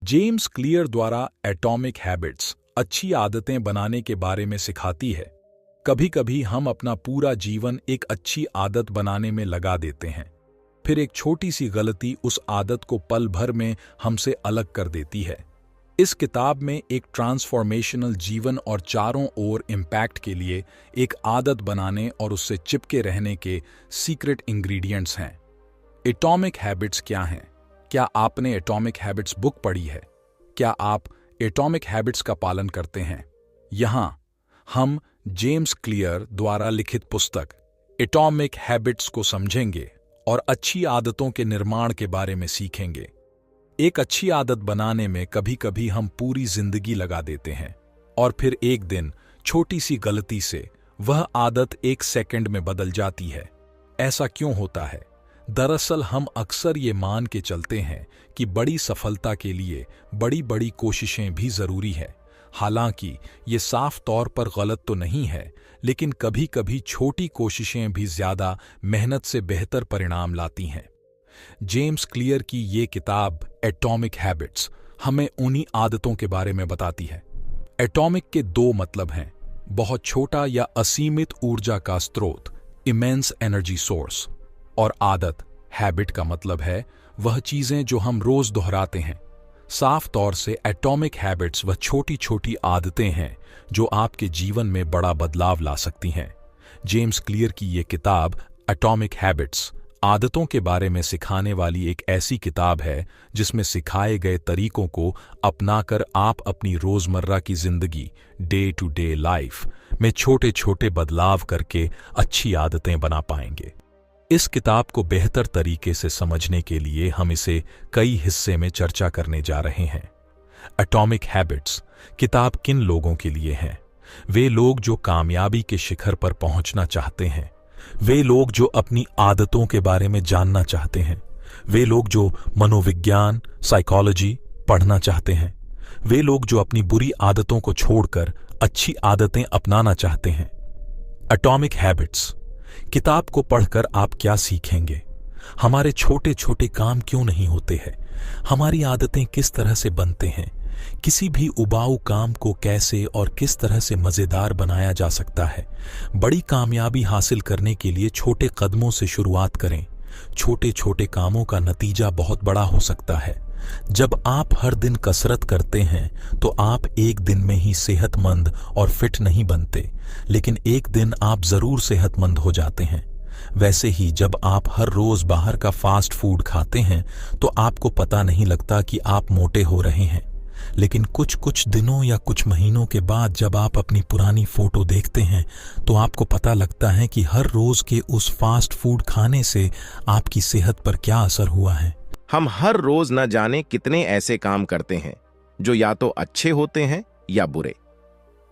James clear द्वारा atomic habits अच्छी आदतें बनाने के बारे में सिखाती है। कभी कभी हम अपना पूरा जीवन एक अच्छी आदत बनाने में लगा देते हैं, फिर एक छोटी सी गलती उस आदत को पल भर में हमसे अलग कर देती है। इस किताब में एक ट्रांसफॉर्मेशनल जीवन और चारों ओर इम्पैक्ट के लिए एक आदत बनाने और उससे चिपके रहने के सीक्रेट इंग्रेडिएंट्स हैं। एटॉमिक हैबिट्स क्या हैं? क्या आपने एटॉमिक हैबिट्स बुक पढ़ी है? क्या आप एटॉमिक हैबिट्स का पालन करते हैं? यहाँ हम जेम्स क्लियर द्वारा लिखित पुस्तक एटॉमिक हैबिट्स को समझेंगे और अच्छी आदतों के निर्माण के बारे में सीखेंगे। एक अच्छी आदत बनाने में कभी कभी हम पूरी जिंदगी लगा देते हैं और फिर एक दिन छोटी सी गलती से वह आदत एक सेकंड में बदल जाती है। ऐसा क्यों होता है? दरअसल हम अक्सर ये मान के चलते हैं कि बड़ी सफलता के लिए बड़ी बड़ी कोशिशें भी जरूरी है। हालांकि ये साफ तौर पर गलत तो नहीं है, लेकिन कभी कभी छोटी कोशिशें भी ज्यादा मेहनत से बेहतर परिणाम लाती हैं। जेम्स क्लियर की ये किताब एटॉमिक हैबिट्स हमें उन्हीं आदतों के बारे में बताती है। एटॉमिक के दो मतलब हैं, बहुत छोटा या असीमित ऊर्जा का स्रोत, इमेंस एनर्जी सोर्स, और आदत, हैबिट का मतलब है वह चीजें जो हम रोज दोहराते हैं। साफ तौर से एटॉमिक हैबिट्स वह छोटी छोटी आदतें हैं जो आपके जीवन में बड़ा बदलाव ला सकती हैं। जेम्स क्लियर की ये किताब एटॉमिक हैबिट्स आदतों के बारे में सिखाने वाली एक ऐसी किताब है जिसमें सिखाए गए तरीकों को अपनाकर आप अपनी रोजमर्रा की जिंदगी, डे टू डे लाइफ में छोटे छोटे बदलाव करके अच्छी आदतें बना पाएंगे। इस किताब को बेहतर तरीके से समझने के लिए हम इसे कई हिस्से में चर्चा करने जा रहे हैं। एटॉमिक हैबिट्स किताब किन लोगों के लिए है? वे लोग जो कामयाबी के शिखर पर पहुंचना चाहते हैं, वे लोग जो अपनी आदतों के बारे में जानना चाहते हैं, वे लोग जो मनोविज्ञान, साइकोलॉजी पढ़ना चाहते हैं, वे लोग जो अपनी बुरी आदतों को छोड़कर अच्छी आदतें अपनाना चाहते हैं। एटॉमिक हैबिट्स किताब को पढ़कर आप क्या सीखेंगे? हमारे छोटे छोटे काम क्यों नहीं होते हैं? हमारी आदतें किस तरह से बनते हैं? किसी भी उबाऊ काम को कैसे और किस तरह से मजेदार बनाया जा सकता है? बड़ी कामयाबी हासिल करने के लिए छोटे कदमों से शुरुआत करें। छोटे छोटे कामों का नतीजा बहुत बड़ा हो सकता है। जब आप हर दिन कसरत करते हैं तो आप एक दिन में ही सेहतमंद और फिट नहीं बनते, लेकिन एक दिन आप जरूर सेहतमंद हो जाते हैं। वैसे ही जब आप हर रोज बाहर का फास्ट फूड खाते हैं तो आपको पता नहीं लगता कि आप मोटे हो रहे हैं, लेकिन कुछ दिनों या कुछ महीनों के बाद जब आप अपनी पुरानी फोटो देखते हैं तो आपको पता लगता है कि हर रोज के उस फास्ट फूड खाने से आपकी सेहत पर क्या असर हुआ है। हम हर रोज न जाने कितने ऐसे काम करते हैं जो या तो अच्छे होते हैं या बुरे।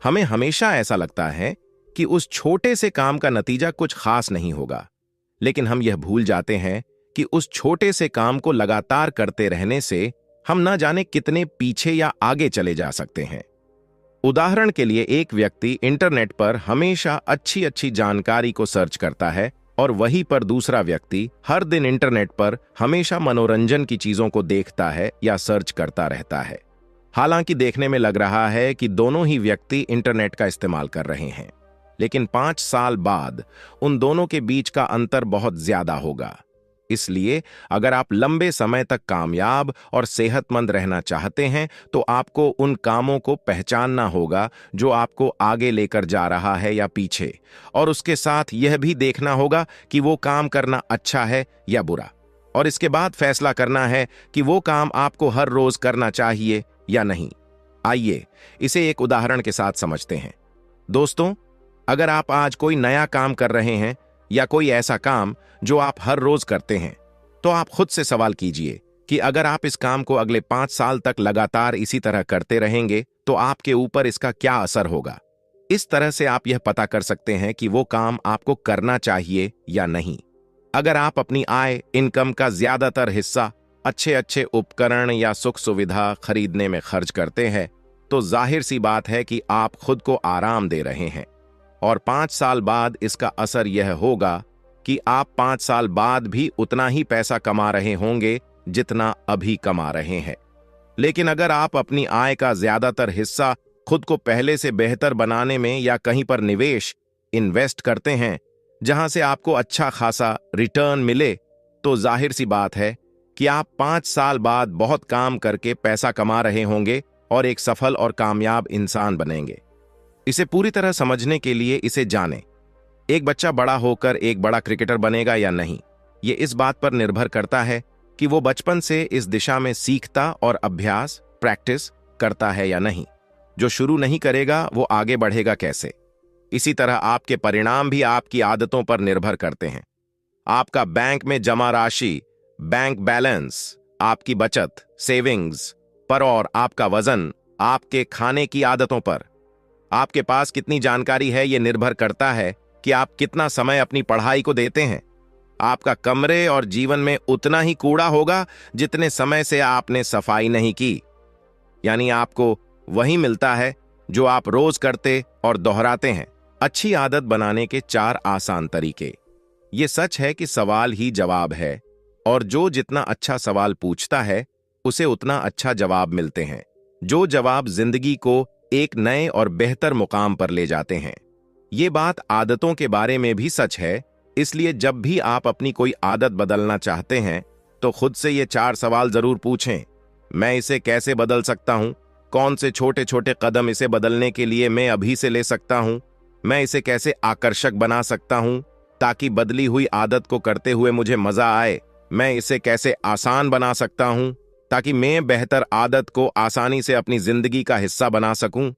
हमें हमेशा ऐसा लगता है कि उस छोटे से काम का नतीजा कुछ खास नहीं होगा, लेकिन हम यह भूल जाते हैं कि उस छोटे से काम को लगातार करते रहने से हम न जाने कितने पीछे या आगे चले जा सकते हैं। उदाहरण के लिए, एक व्यक्ति इंटरनेट पर हमेशा अच्छी अच्छी जानकारी को सर्च करता है और वहीं पर दूसरा व्यक्ति हर दिन इंटरनेट पर हमेशा मनोरंजन की चीजों को देखता है या सर्च करता रहता है। हालांकि देखने में लग रहा है कि दोनों ही व्यक्ति इंटरनेट का इस्तेमाल कर रहे हैं, लेकिन 5 साल बाद उन दोनों के बीच का अंतर बहुत ज्यादा होगा। इसलिए अगर आप लंबे समय तक कामयाब और सेहतमंद रहना चाहते हैं तो आपको उन कामों को पहचानना होगा जो आपको आगे लेकर जा रहा है या पीछे, और उसके साथ यह भी देखना होगा कि वो काम करना अच्छा है या बुरा, और इसके बाद फैसला करना है कि वो काम आपको हर रोज करना चाहिए या नहीं। आइए इसे एक उदाहरण के साथ समझते हैं। दोस्तों, अगर आप आज कोई नया काम कर रहे हैं या कोई ऐसा काम जो आप हर रोज करते हैं, तो आप खुद से सवाल कीजिए कि अगर आप इस काम को अगले 5 साल तक लगातार इसी तरह करते रहेंगे तो आपके ऊपर इसका क्या असर होगा। इस तरह से आप यह पता कर सकते हैं कि वो काम आपको करना चाहिए या नहीं। अगर आप अपनी आय, इनकम का ज्यादातर हिस्सा अच्छे अच्छे उपकरण या सुख सुविधा खरीदने में खर्च करते हैं, तो जाहिर सी बात है कि आप खुद को आराम दे रहे हैं, और 5 साल बाद इसका असर यह होगा कि आप 5 साल बाद भी उतना ही पैसा कमा रहे होंगे जितना अभी कमा रहे हैं। लेकिन अगर आप अपनी आय का ज्यादातर हिस्सा खुद को पहले से बेहतर बनाने में या कहीं पर निवेश इन्वेस्ट करते हैं जहां से आपको अच्छा खासा रिटर्न मिले, तो जाहिर सी बात है कि आप 5 साल बाद बहुत काम करके पैसा कमा रहे होंगे और एक सफल और कामयाब इंसान बनेंगे। इसे पूरी तरह समझने के लिए इसे जानें। एक बच्चा बड़ा होकर एक बड़ा क्रिकेटर बनेगा या नहीं, ये इस बात पर निर्भर करता है कि वो बचपन से इस दिशा में सीखता और अभ्यास प्रैक्टिस करता है या नहीं। जो शुरू नहीं करेगा वो आगे बढ़ेगा कैसे? इसी तरह आपके परिणाम भी आपकी आदतों पर निर्भर करते हैं। आपका बैंक में जमा राशि, बैंक बैलेंस, आपकी बचत सेविंग्स पर और आपका वजन आपके खाने की आदतों पर। आपके पास कितनी जानकारी है यह निर्भर करता है कि आप कितना समय अपनी पढ़ाई को देते हैं। आपका कमरे और जीवन में उतना ही कूड़ा होगा जितने समय से आपने सफाई नहीं की, यानी आपको वही मिलता है जो आप रोज करते और दोहराते हैं। अच्छी आदत बनाने के 4 आसान तरीके। ये सच है कि सवाल ही जवाब है और जो जितना अच्छा सवाल पूछता है उसे उतना अच्छा जवाब मिलते हैं। जो जवाब जिंदगी को एक नए और बेहतर मुकाम पर ले जाते हैं। ये बात आदतों के बारे में भी सच है। इसलिए जब भी आप अपनी कोई आदत बदलना चाहते हैं तो खुद से ये 4 सवाल जरूर पूछें। मैं इसे कैसे बदल सकता हूं? कौन से छोटे छोटे कदम इसे बदलने के लिए मैं अभी से ले सकता हूं? मैं इसे कैसे आकर्षक बना सकता हूं ताकि बदली हुई आदत को करते हुए मुझे मजा आए? मैं इसे कैसे आसान बना सकता हूं ताकि मैं बेहतर आदत को आसानी से अपनी जिंदगी का हिस्सा बना सकूं?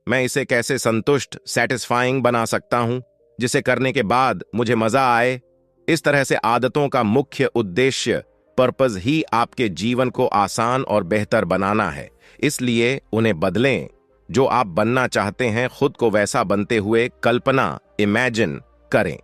मैं इसे कैसे संतुष्ट सैटिस्फाइंग बना सकता हूं जिसे करने के बाद मुझे मजा आए? इस तरह से आदतों का मुख्य उद्देश्य पर्पस ही आपके जीवन को आसान और बेहतर बनाना है। इसलिए उन्हें बदलें। जो आप बनना चाहते हैं खुद को वैसा बनते हुए कल्पना इमेजिन करें।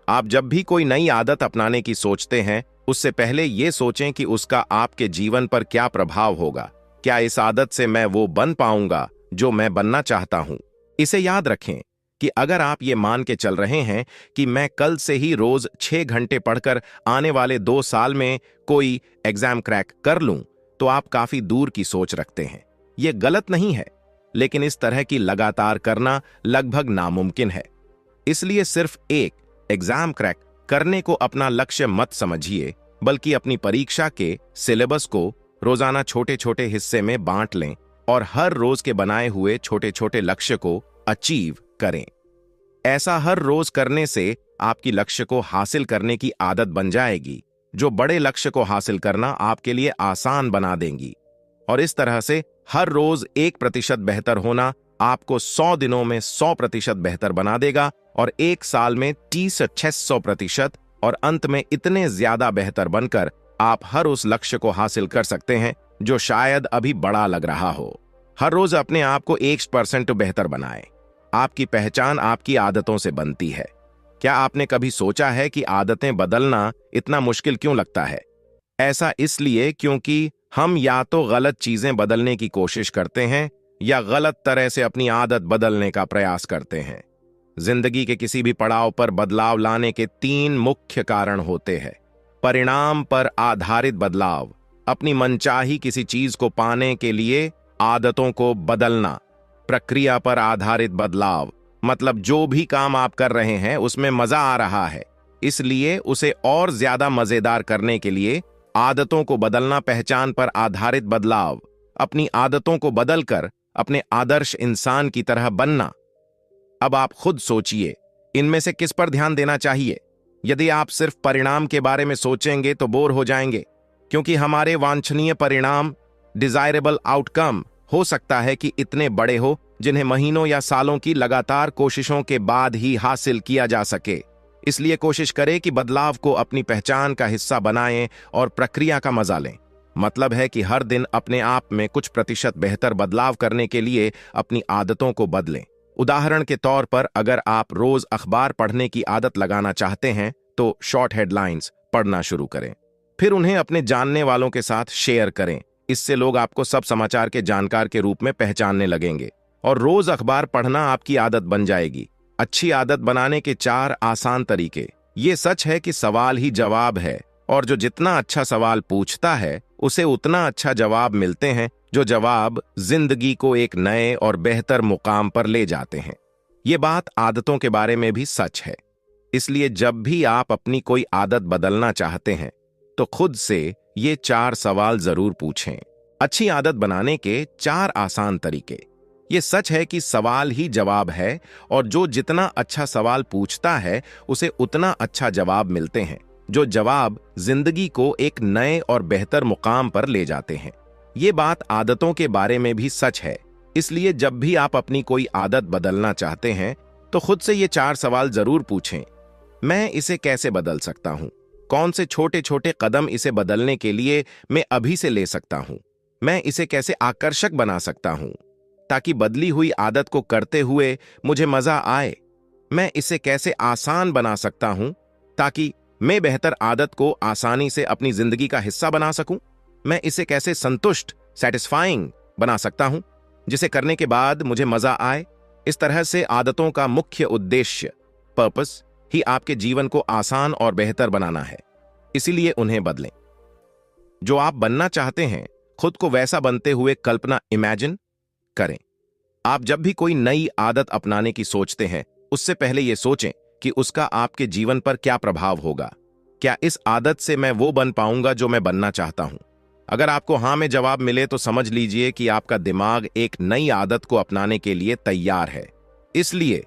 आप जब भी कोई नई आदत अपनाने की सोचते हैं उससे पहले यह सोचें कि उसका आपके जीवन पर क्या प्रभाव होगा। क्या इस आदत से मैं वो बन पाऊंगा जो मैं बनना चाहता हूं? इसे याद रखें कि अगर आप ये मान के चल रहे हैं कि मैं कल से ही रोज 6 घंटे पढ़कर आने वाले 2 साल में कोई एग्जाम क्रैक कर लूं, तो आप काफी दूर की सोच रखते हैं। यह गलत नहीं है, लेकिन इस तरह की लगातार करना लगभग नामुमकिन है। इसलिए सिर्फ एक एग्जाम क्रैक करने को अपना लक्ष्य मत समझिए, बल्कि अपनी परीक्षा के सिलेबस को रोजाना छोटे छोटे हिस्से में बांट लें और हर रोज के बनाए हुए छोटे छोटे लक्ष्य को अचीव करें। ऐसा हर रोज करने से आपकी लक्ष्य को हासिल करने की आदत बन जाएगी, जो बड़े लक्ष्य को हासिल करना आपके लिए आसान बना देंगी। और इस तरह से हर रोज 1% बेहतर होना आपको 100 दिनों में 100% बेहतर बना देगा और 1 साल में 300-600% और अंत में इतने ज्यादा बेहतर बनकर आप हर उस लक्ष्य को हासिल कर सकते हैं जो शायद अभी बड़ा लग रहा हो। हर रोज अपने आप को 1% बेहतर बनाएं। आपकी पहचान आपकी आदतों से बनती है। क्या आपने कभी सोचा है कि आदतें बदलना इतना मुश्किल क्यों लगता है? ऐसा इसलिए क्योंकि हम या तो गलत चीजें बदलने की कोशिश करते हैं या गलत तरह से अपनी आदत बदलने का प्रयास करते हैं। जिंदगी के किसी भी पड़ाव पर बदलाव लाने के 3 मुख्य कारण होते हैं। परिणाम पर आधारित बदलाव, अपनी मनचाही किसी चीज को पाने के लिए आदतों को बदलना। प्रक्रिया पर आधारित बदलाव, मतलब जो भी काम आप कर रहे हैं उसमें मजा आ रहा है, इसलिए उसे और ज्यादा मजेदार करने के लिए आदतों को बदलना। पहचान पर आधारित बदलाव, अपनी आदतों को बदलकर अपने आदर्श इंसान की तरह बनना। अब आप खुद सोचिए, इनमें से किस पर ध्यान देना चाहिए? यदि आप सिर्फ परिणाम के बारे में सोचेंगे तो बोर हो जाएंगे, क्योंकि हमारे वांछनीय परिणाम डिजायरेबल आउटकम हो सकता है कि इतने बड़े हो जिन्हें महीनों या सालों की लगातार कोशिशों के बाद ही हासिल किया जा सके। इसलिए कोशिश करें कि बदलाव को अपनी पहचान का हिस्सा बनाएं और प्रक्रिया का मजा लें। मतलब है कि हर दिन अपने आप में कुछ प्रतिशत बेहतर बदलाव करने के लिए अपनी आदतों को बदलें। उदाहरण के तौर पर अगर आप रोज अखबार पढ़ने की आदत लगाना चाहते हैं तो शॉर्ट हेडलाइंस पढ़ना शुरू करें, फिर उन्हें अपने जानने वालों के साथ शेयर करें। इससे लोग आपको सब समाचार के जानकार के रूप में पहचानने लगेंगे और रोज अखबार पढ़ना आपकी आदत बन जाएगी। अच्छी आदत बनाने के 4 आसान तरीके। ये सच है कि सवाल ही जवाब है और जो जितना अच्छा सवाल पूछता है उसे उतना अच्छा जवाब मिलते हैं जो जवाब जिंदगी को एक नए और बेहतर मुकाम पर ले जाते हैं। ये बात आदतों के बारे में भी सच है। इसलिए जब भी आप अपनी कोई आदत बदलना चाहते हैं तो खुद से ये 4 सवाल जरूर पूछें। अच्छी आदत बनाने के 4 आसान तरीके। ये सच है कि सवाल ही जवाब है और जो जितना अच्छा सवाल पूछता है उसे उतना अच्छा जवाब मिलते हैं। जो जवाब जिंदगी को एक नए और बेहतर मुकाम पर ले जाते हैं। ये बात आदतों के बारे में भी सच है। इसलिए जब भी आप अपनी कोई आदत बदलना चाहते हैं तो खुद से ये 4 सवाल जरूर पूछें। मैं इसे कैसे बदल सकता हूं? कौन से छोटे छोटे कदम इसे बदलने के लिए मैं अभी से ले सकता हूं? मैं इसे कैसे आकर्षक बना सकता हूं ताकि बदली हुई आदत को करते हुए मुझे मजा आए? मैं इसे कैसे आसान बना सकता हूं ताकि मैं बेहतर आदत को आसानी से अपनी जिंदगी का हिस्सा बना सकूं? मैं इसे कैसे संतुष्ट सैटिस्फाइंग बना सकता हूं जिसे करने के बाद मुझे मजा आए? इस तरह से आदतों का मुख्य उद्देश्य पर्पस ही आपके जीवन को आसान और बेहतर बनाना है। इसीलिए उन्हें बदलें। जो आप बनना चाहते हैं खुद को वैसा बनते हुए कल्पना इमेजिन करें। आप जब भी कोई नई आदत अपनाने की सोचते हैं उससे पहले यह सोचें कि उसका आपके जीवन पर क्या प्रभाव होगा। क्या इस आदत से मैं वो बन पाऊंगा जो मैं बनना चाहता हूं? अगर आपको हां में जवाब मिले तो समझ लीजिए कि आपका दिमाग एक नई आदत को अपनाने के लिए तैयार है। इसलिए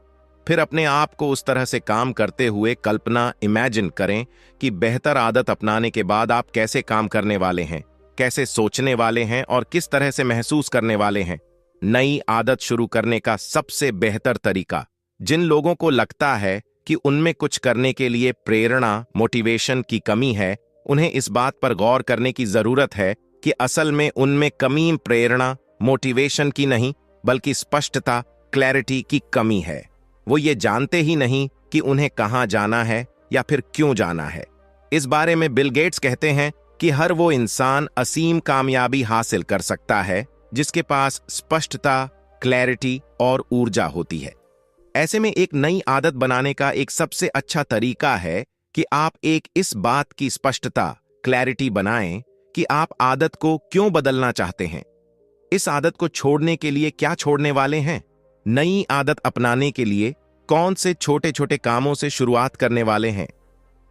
फिर अपने आप को उस तरह से काम करते हुए कल्पना इमेजिन करें कि बेहतर आदत अपनाने के बाद आप कैसे काम करने वाले हैं, कैसे सोचने वाले हैं और किस तरह से महसूस करने वाले हैं। नई आदत शुरू करने का सबसे बेहतर तरीका, जिन लोगों को लगता है कि उनमें कुछ करने के लिए प्रेरणा मोटिवेशन की कमी है, उन्हें इस बात पर गौर करने की जरूरत है कि असल में उनमें कमी प्रेरणा मोटिवेशन की नहीं बल्कि स्पष्टता क्लैरिटी की कमी है। वो ये जानते ही नहीं कि उन्हें कहां जाना है या फिर क्यों जाना है। इस बारे में बिल गेट्स कहते हैं कि हर वो इंसान असीम कामयाबी हासिल कर सकता है जिसके पास स्पष्टता क्लैरिटी और ऊर्जा होती है। ऐसे में एक नई आदत बनाने का एक सबसे अच्छा तरीका है कि आप एक इस बात की स्पष्टता क्लैरिटी बनाएं कि आप आदत को क्यों बदलना चाहते हैं। इस आदत को छोड़ने के लिए क्या छोड़ने वाले हैं? नई आदत अपनाने के लिए कौन से छोटे छोटे कामों से शुरुआत करने वाले हैं?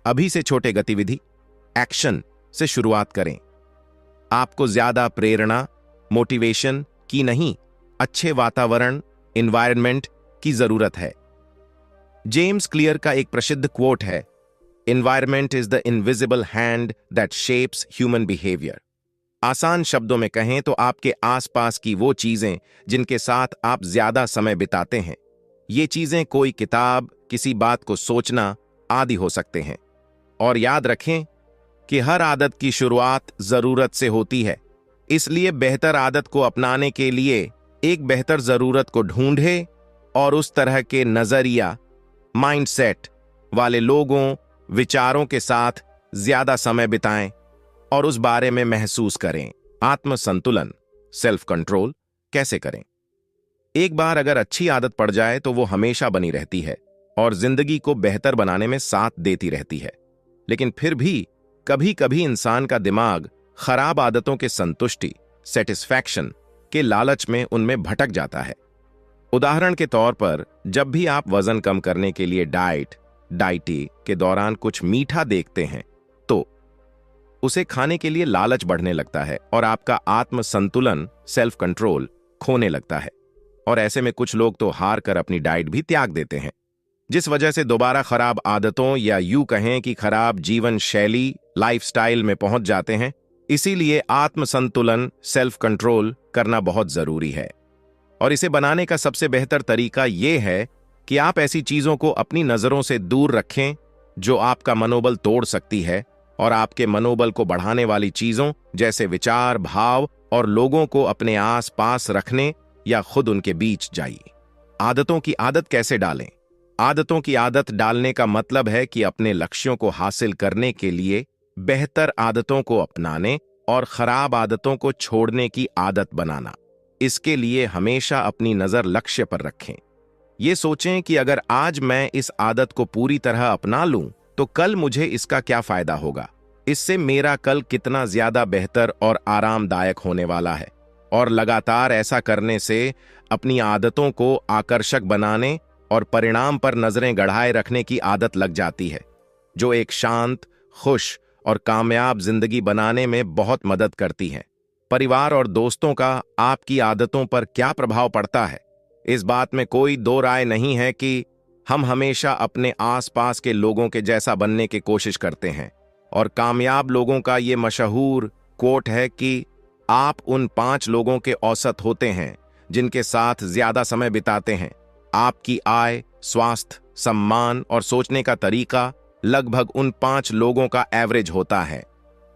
अभी से छोटे गतिविधि एक्शन से शुरुआत करें। आपको ज्यादा प्रेरणा मोटिवेशन की नहीं, अच्छे वातावरण एनवायरनमेंट की जरूरत है। जेम्स क्लियर का एक प्रसिद्ध क्वोट है, environment is the invisible hand that shapes human behaviour. आसान शब्दों में कहें तो आपके आसपास की वो चीजें जिनके साथ आप ज्यादा समय बिताते हैं। ये चीजें कोई किताब, किसी बात को सोचना आदि हो सकते हैं। और याद रखें कि हर आदत की शुरुआत जरूरत से होती है। इसलिए बेहतर आदत को अपनाने के लिए एक बेहतर जरूरत को ढूंढें और उस तरह के नजरिया माइंडसेट वाले लोगों विचारों के साथ ज्यादा समय बिताएं और उस बारे में महसूस करें। आत्म संतुलन सेल्फ कंट्रोल कैसे करें? एक बार अगर अच्छी आदत पड़ जाए तो वो हमेशा बनी रहती है और जिंदगी को बेहतर बनाने में साथ देती रहती है। लेकिन फिर भी कभी कभी इंसान का दिमाग खराब आदतों के संतुष्टि सेटिस्फैक्शन के लालच में उनमें भटक जाता है। उदाहरण के तौर पर जब भी आप वजन कम करने के लिए डाइटी के दौरान कुछ मीठा देखते हैं तो उसे खाने के लिए लालच बढ़ने लगता है और आपका आत्म संतुलन सेल्फ कंट्रोल खोने लगता है। और ऐसे में कुछ लोग तो हार कर अपनी डाइट भी त्याग देते हैं, जिस वजह से दोबारा खराब आदतों या यूं कहें कि खराब जीवन शैली लाइफस्टाइल में पहुंच जाते हैं। इसीलिए आत्म संतुलन सेल्फ कंट्रोल करना बहुत जरूरी है। और इसे बनाने का सबसे बेहतर तरीका यह है कि आप ऐसी चीजों को अपनी नजरों से दूर रखें जो आपका मनोबल तोड़ सकती है, और आपके मनोबल को बढ़ाने वाली चीजों जैसे विचार भाव और लोगों को अपने आस पास रखने या खुद उनके बीच जाइए। आदतों की आदत कैसे डालें? आदतों की आदत डालने का मतलब है कि अपने लक्ष्यों को हासिल करने के लिए बेहतर आदतों को अपनाने और खराब आदतों को छोड़ने की आदत बनाना। इसके लिए हमेशा अपनी नजर लक्ष्य पर रखें। ये सोचें कि अगर आज मैं इस आदत को पूरी तरह अपना लूं तो कल मुझे इसका क्या फायदा होगा, इससे मेरा कल कितना ज्यादा बेहतर और आरामदायक होने वाला है। और लगातार ऐसा करने से अपनी आदतों को आकर्षक बनाने और परिणाम पर नजरें गड़ाए रखने की आदत लग जाती है, जो एक शांत, खुश और कामयाब जिंदगी बनाने में बहुत मदद करती है। परिवार और दोस्तों का आपकी आदतों पर क्या प्रभाव पड़ता है, इस बात में कोई दो राय नहीं है कि हम हमेशा अपने आसपास के लोगों के जैसा बनने की कोशिश करते हैं। और कामयाब लोगों का ये मशहूर कोट है कि आप उन 5 लोगों के औसत होते हैं जिनके साथ ज्यादा समय बिताते हैं। आपकी आय, स्वास्थ्य, सम्मान और सोचने का तरीका लगभग उन 5 लोगों का एवरेज होता है।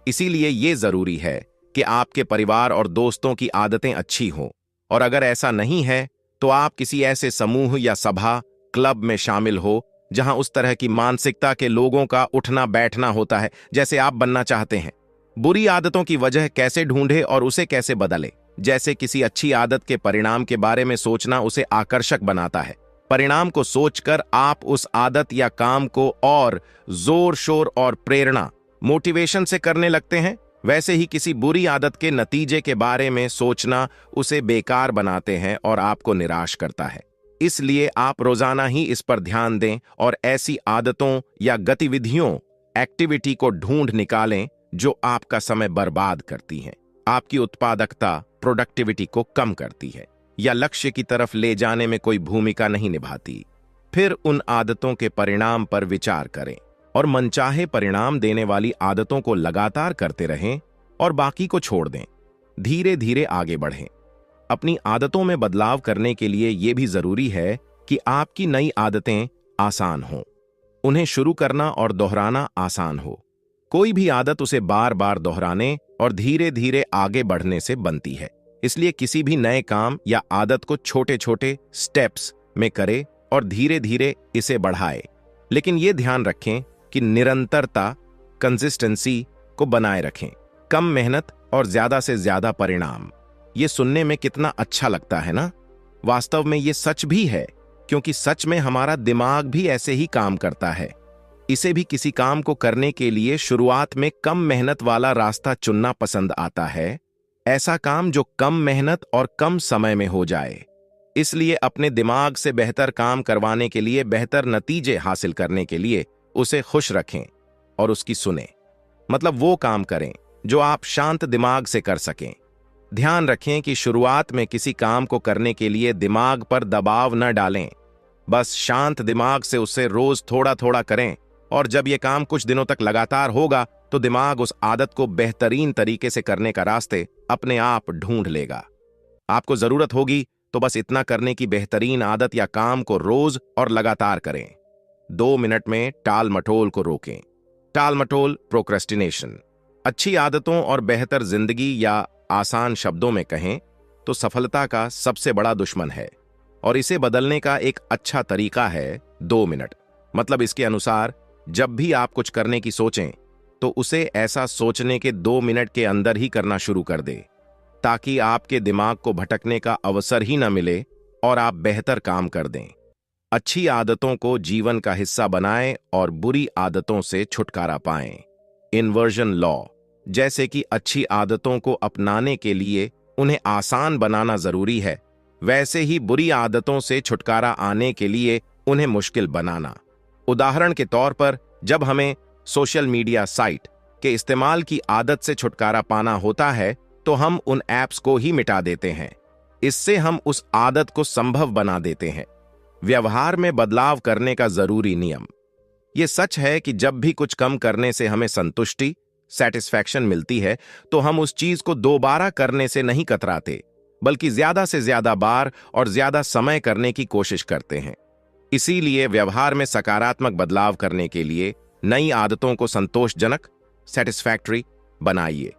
इसीलिए ये जरूरी है कि आपके परिवार और दोस्तों की आदतें अच्छी हों। और अगर ऐसा नहीं है तो आप किसी ऐसे समूह या सभा, क्लब में शामिल हो जहां उस तरह की मानसिकता के लोगों का उठना बैठना होता है जैसे आप बनना चाहते हैं। बुरी आदतों की वजह कैसे ढूंढे और उसे कैसे बदले। जैसे किसी अच्छी आदत के परिणाम के बारे में सोचना उसे आकर्षक बनाता है। परिणाम को सोचकर आप उस आदत या काम को और जोर शोर और प्रेरणा, मोटिवेशन से करने लगते हैं। वैसे ही किसी बुरी आदत के नतीजे के बारे में सोचना उसे बेकार बनाते हैं और आपको निराश करता है। इसलिए आप रोजाना ही इस पर ध्यान दें और ऐसी आदतों या गतिविधियों, एक्टिविटी को ढूंढ निकालें जो आपका समय बर्बाद करती हैं, आपकी उत्पादकता, प्रोडक्टिविटी को कम करती है या लक्ष्य की तरफ ले जाने में कोई भूमिका नहीं निभाती। फिर उन आदतों के परिणाम पर विचार करें और मनचाहे परिणाम देने वाली आदतों को लगातार करते रहें और बाकी को छोड़ दें। धीरे धीरे आगे बढ़ें। अपनी आदतों में बदलाव करने के लिए यह भी जरूरी है कि आपकी नई आदतें आसान हों। उन्हें शुरू करना और दोहराना आसान हो। कोई भी आदत उसे बार बार दोहराने और धीरे धीरे आगे बढ़ने से बनती है। इसलिए किसी भी नए काम या आदत को छोटे छोटे स्टेप्स में करें और धीरे धीरे इसे बढ़ाएं। लेकिन यह ध्यान रखें कि निरंतरता, कंसिस्टेंसी को बनाए रखें। कम मेहनत और ज्यादा से ज्यादा परिणाम। ये सुनने में कितना अच्छा लगता है ना? वास्तव में ये सच भी है, क्योंकि सच में हमारा दिमाग भी ऐसे ही काम करता है। इसे भी किसी काम को करने के लिए शुरुआत में कम मेहनत वाला रास्ता चुनना पसंद आता है। ऐसा काम जो कम मेहनत और कम समय में हो जाए। इसलिए अपने दिमाग से बेहतर काम करवाने के लिए, बेहतर नतीजे हासिल करने के लिए उसे खुश रखें और उसकी सुने। मतलब वो काम करें जो आप शांत दिमाग से कर सकें। ध्यान रखें कि शुरुआत में किसी काम को करने के लिए दिमाग पर दबाव न डालें। बस शांत दिमाग से उसे रोज थोड़ा थोड़ा करें और जब यह काम कुछ दिनों तक लगातार होगा तो दिमाग उस आदत को बेहतरीन तरीके से करने का रास्ते अपने आप ढूंढ लेगा। आपको जरूरत होगी तो बस इतना करने की बेहतरीन आदत या काम को रोज और लगातार करें। 2 मिनट में टाल मटोल को रोकें। टाल मटोल, प्रोक्रेस्टिनेशन। अच्छी आदतों और बेहतर जिंदगी या आसान शब्दों में कहें तो सफलता का सबसे बड़ा दुश्मन है और इसे बदलने का एक अच्छा तरीका है 2 मिनट। मतलब इसके अनुसार जब भी आप कुछ करने की सोचें तो उसे ऐसा सोचने के 2 मिनट के अंदर ही करना शुरू कर दें, ताकि आपके दिमाग को भटकने का अवसर ही न मिले और आप बेहतर काम कर दें। अच्छी आदतों को जीवन का हिस्सा बनाएं और बुरी आदतों से छुटकारा पाएं। Inversion law. जैसे कि अच्छी आदतों को अपनाने के लिए उन्हें आसान बनाना जरूरी है, वैसे ही बुरी आदतों से छुटकारा आने के लिए उन्हें मुश्किल बनाना। उदाहरण के तौर पर, जब हमें सोशल मीडिया साइट के इस्तेमाल की आदत से छुटकारा पाना होता है तो हम उन ऐप्स को ही मिटा देते हैं। इससे हम उस आदत को संभव बना देते हैं। व्यवहार में बदलाव करने का जरूरी नियम। यह सच है कि जब भी कुछ कम करने से हमें संतुष्टि, सेटिस्फैक्शन मिलती है तो हम उस चीज को दोबारा करने से नहीं कतराते, बल्कि ज्यादा से ज्यादा बार और ज्यादा समय करने की कोशिश करते हैं। इसीलिए व्यवहार में सकारात्मक बदलाव करने के लिए नई आदतों को संतोषजनक, सेटिस्फैक्टरी बनाइए।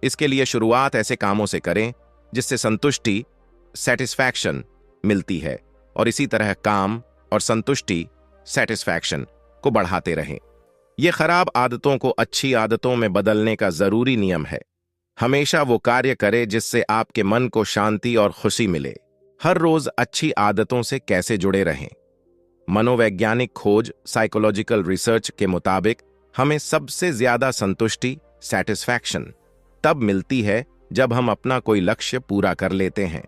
इसके लिए शुरुआत ऐसे कामों से करें जिससे संतुष्टि, सेटिस्फैक्शन मिलती है और इसी तरह काम और संतुष्टि, सेटिस्फैक्शन को बढ़ाते रहें। यह खराब आदतों को अच्छी आदतों में बदलने का जरूरी नियम है। हमेशा वो कार्य करे जिससे आपके मन को शांति और खुशी मिले। हर रोज अच्छी आदतों से कैसे जुड़े रहें। मनोवैज्ञानिक खोज, साइकोलॉजिकल रिसर्च के मुताबिक हमें सबसे ज्यादा संतुष्टि, सेटिस्फैक्शन तब मिलती है जब हम अपना कोई लक्ष्य पूरा कर लेते हैं।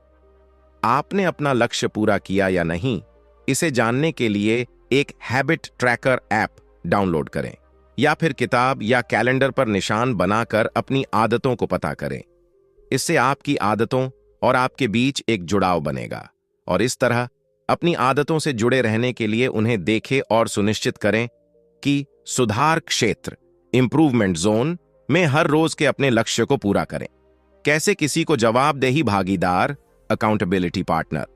आपने अपना लक्ष्य पूरा किया या नहीं, इसे जानने के लिए एक हैबिट ट्रैकर ऐप डाउनलोड करें या फिर किताब या कैलेंडर पर निशान बनाकर अपनी आदतों को पता करें। इससे आपकी आदतों और आपके बीच एक जुड़ाव बनेगा और इस तरह अपनी आदतों से जुड़े रहने के लिए उन्हें देखें और सुनिश्चित करें कि सुधार क्षेत्र इंप्रूवमेंट जोन में हर रोज के अपने लक्ष्य को पूरा करें। कैसे किसी को जवाबदेही भागीदार अकाउंटेबिलिटी पार्टनर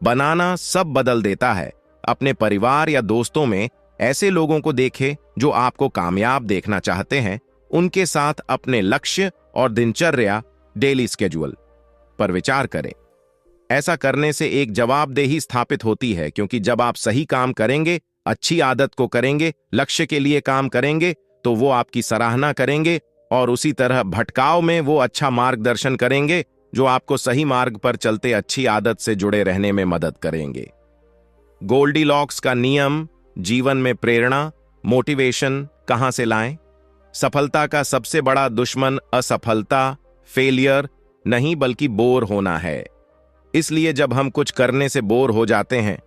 बनाना सब बदल देता है। अपने परिवार या दोस्तों में ऐसे लोगों को देखें जो आपको कामयाब देखना चाहते हैं। उनके साथ अपने लक्ष्य और दिनचर्या डेली स्केड्यूल पर विचार करें। ऐसा करने से एक जवाबदेही स्थापित होती है, क्योंकि जब आप सही काम करेंगे, अच्छी आदत को करेंगे, लक्ष्य के लिए काम करेंगे, तो वो आपकी सराहना करेंगे और उसी तरह भटकाव में वो अच्छा मार्गदर्शन करेंगे जो आपको सही मार्ग पर चलते अच्छी आदत से जुड़े रहने में मदद करेंगे। गोल्डीलॉक्स का नियम जीवन में प्रेरणा मोटिवेशन कहां से लाएं? सफलता का सबसे बड़ा दुश्मन असफलता फेलियर नहीं बल्कि बोर होना है। इसलिए जब हम कुछ करने से बोर हो जाते हैं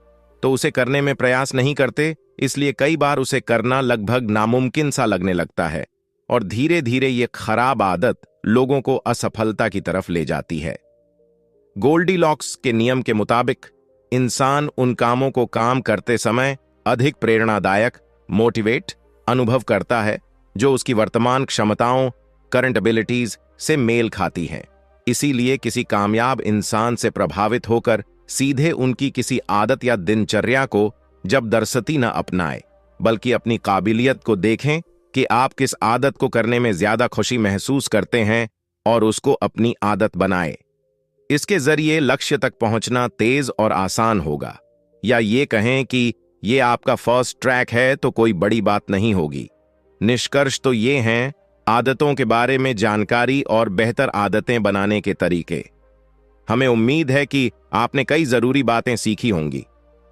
तो उसे करने में प्रयास नहीं करते। इसलिए कई बार उसे करना लगभग नामुमकिन सा लगने लगता है और धीरे धीरे ये खराब आदत लोगों को असफलता की तरफ ले जाती है। गोल्डीलॉक्स के नियम के मुताबिक इंसान उन कामों को काम करते समय अधिक प्रेरणादायक मोटिवेट अनुभव करता है जो उसकी वर्तमान क्षमताओं करंट एबिलिटीज से मेल खाती हैं। इसीलिए किसी कामयाब इंसान से प्रभावित होकर सीधे उनकी किसी आदत या दिनचर्या को जबरदस्ती न अपनाएं, बल्कि अपनी काबिलियत को देखें कि आप किस आदत को करने में ज्यादा खुशी महसूस करते हैं और उसको अपनी आदत बनाएं। इसके जरिए लक्ष्य तक पहुंचना तेज और आसान होगा। या ये कहें कि ये आपका फर्स्ट ट्रैक है तो कोई बड़ी बात नहीं होगी। निष्कर्ष तो ये हैं आदतों के बारे में जानकारी और बेहतर आदतें बनाने के तरीके। हमें उम्मीद है कि आपने कई जरूरी बातें सीखी होंगी।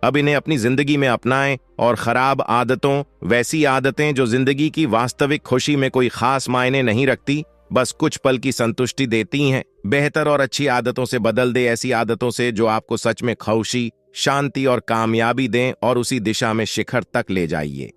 अब इन्हें अपनी जिंदगी में अपनाएं और खराब आदतों, वैसी आदतें जो जिंदगी की वास्तविक खुशी में कोई खास मायने नहीं रखती, बस कुछ पल की संतुष्टि देती हैं, बेहतर और अच्छी आदतों से बदल दे। ऐसी आदतों से जो आपको सच में खुशी, शांति और कामयाबी दें और उसी दिशा में शिखर तक ले जाइए।